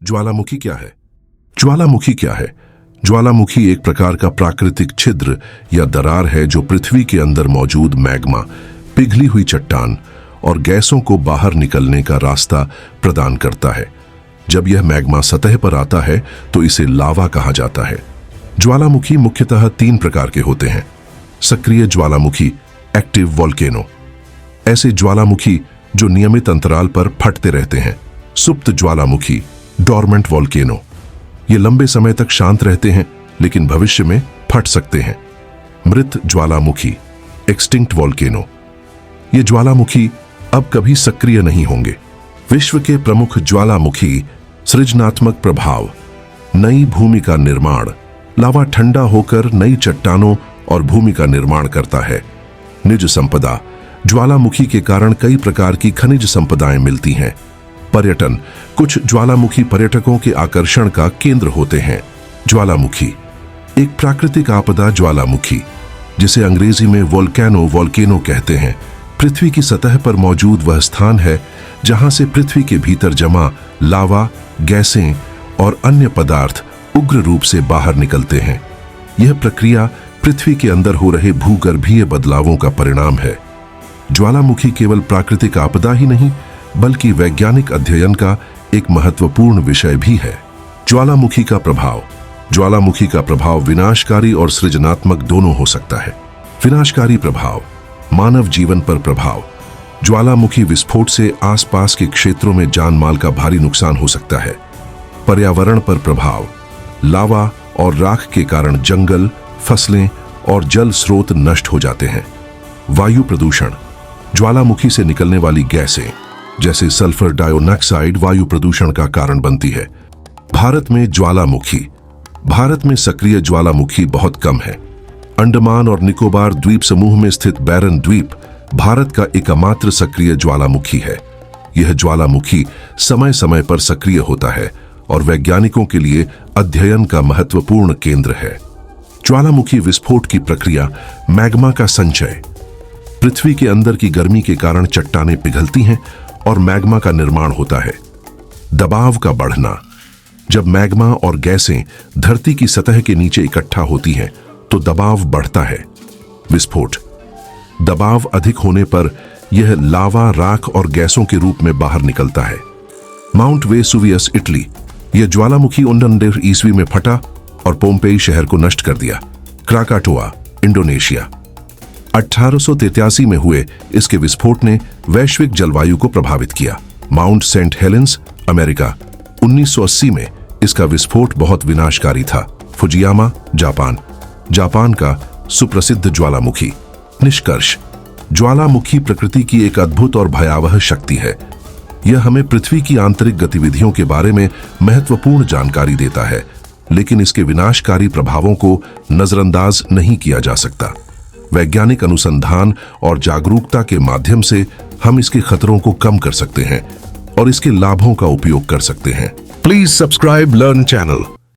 ज्वालामुखी क्या है? ज्वालामुखी क्या है? ज्वालामुखी एक प्रकार का प्राकृतिक छिद्र या दरार है जो पृथ्वी के अंदर मौजूद मैग्मा, पिघली हुई चट्टान और गैसों को बाहर निकलने का रास्ता प्रदान करता है। जब यह मैग्मा सतह पर आता है तो इसे लावा कहा जाता है। ज्वालामुखी मुख्यतः 3 प्रकार के होते हैं। सक्रिय ज्वालामुखी, एक्टिव वोल्केनो, ऐसे ज्वालामुखी जो नियमित अंतराल पर फटते रहते हैं। सुप्त ज्वालामुखी, डोरमेंट वोल्केनो, ये लंबे समय तक शांत रहते हैं लेकिन भविष्य में फट सकते हैं। मृत ज्वालामुखी, एक्सटिंक्ट वोल्केनो, ये ज्वालामुखी अब कभी सक्रिय नहीं होंगे। विश्व के प्रमुख ज्वालामुखी सृजनात्मक प्रभाव, नई भूमि का निर्माण, लावा ठंडा होकर नई चट्टानों और भूमि का निर्माण करता है। निज संपदा, ज्वालामुखी के कारण कई प्रकार की खनिज संपदाएं मिलती हैं। पर्यटन, कुछ ज्वालामुखी पर्यटकों के आकर्षण का केंद्र होते हैं। ज्वालामुखी, एक प्राकृतिक आपदा ज्वालामुखी, जिसे अंग्रेजी में वोल्केनो कहते हैं, पृथ्वी की सतह पर मौजूद वह स्थान है जहां से पृथ्वी के भीतर जमा लावा, गैसें और अन्य पदार्थ उग्र रूप से बाहर निकलते हैं। यह प्रक्रिया पृथ्वी के अंदर हो रहे भूगर्भीय बदलावों का परिणाम है। ज्वालामुखी केवल प्राकृतिक आपदा ही नहीं बल्कि वैज्ञानिक अध्ययन का एक महत्वपूर्ण विषय भी है। ज्वालामुखी का प्रभाव, ज्वालामुखी का प्रभाव विनाशकारी और सृजनात्मक दोनों हो सकता है। विनाशकारी प्रभाव, मानव जीवन पर प्रभाव, ज्वालामुखी विस्फोट से आसपास के क्षेत्रों में जान माल का भारी नुकसान हो सकता है। पर्यावरण पर प्रभाव, लावा और राख के कारण जंगल, फसलें और जल स्रोत नष्ट हो जाते हैं। वायु प्रदूषण, ज्वालामुखी से निकलने वाली गैसें जैसे सल्फर डाइऑक्साइड वायु प्रदूषण का कारण बनती है। भारत में ज्वालामुखी, भारत में सक्रिय ज्वालामुखी बहुत कम है। अंडमान और निकोबार द्वीप समूह में स्थित बैरन द्वीप भारत का एकमात्र सक्रिय ज्वालामुखी है। यह ज्वालामुखी समय समय पर सक्रिय होता है और वैज्ञानिकों के लिए अध्ययन का महत्वपूर्ण केंद्र है। ज्वालामुखी विस्फोट की प्रक्रिया, मैग्मा का संचय, पृथ्वी के अंदर की गर्मी के कारण चट्टानें पिघलती हैं और मैग्मा का निर्माण होता है। दबाव का बढ़ना, जब मैग्मा और गैसें धरती की सतह के नीचे इकट्ठा होती हैं तो दबाव बढ़ता है। विस्फोट, दबाव अधिक होने पर यह लावा, राख और गैसों के रूप में बाहर निकलता है। माउंट वेसुवियस, इटली, यह ज्वालामुखी 1900 ईस्वी में फटा और पोम्पेई शहर को नष्ट कर दिया। क्राकाटोआ, इंडोनेशिया, 1883 में हुए इसके विस्फोट ने वैश्विक जलवायु को प्रभावित किया। माउंट सेंट हेलेंस, अमेरिका, 1980 में इसका विस्फोट बहुत विनाशकारी था। फुजियामा, जापान, जापान का सुप्रसिद्ध ज्वालामुखी। निष्कर्ष, ज्वालामुखी प्रकृति की एक अद्भुत और भयावह शक्ति है। यह हमें पृथ्वी की आंतरिक गतिविधियों के बारे में महत्वपूर्ण जानकारी देता है, लेकिन इसके विनाशकारी प्रभावों को नजरअंदाज नहीं किया जा सकता। वैज्ञानिक अनुसंधान और जागरूकता के माध्यम से हम इसके खतरों को कम कर सकते हैं और इसके लाभों का उपयोग कर सकते हैं। Please subscribe learn channel.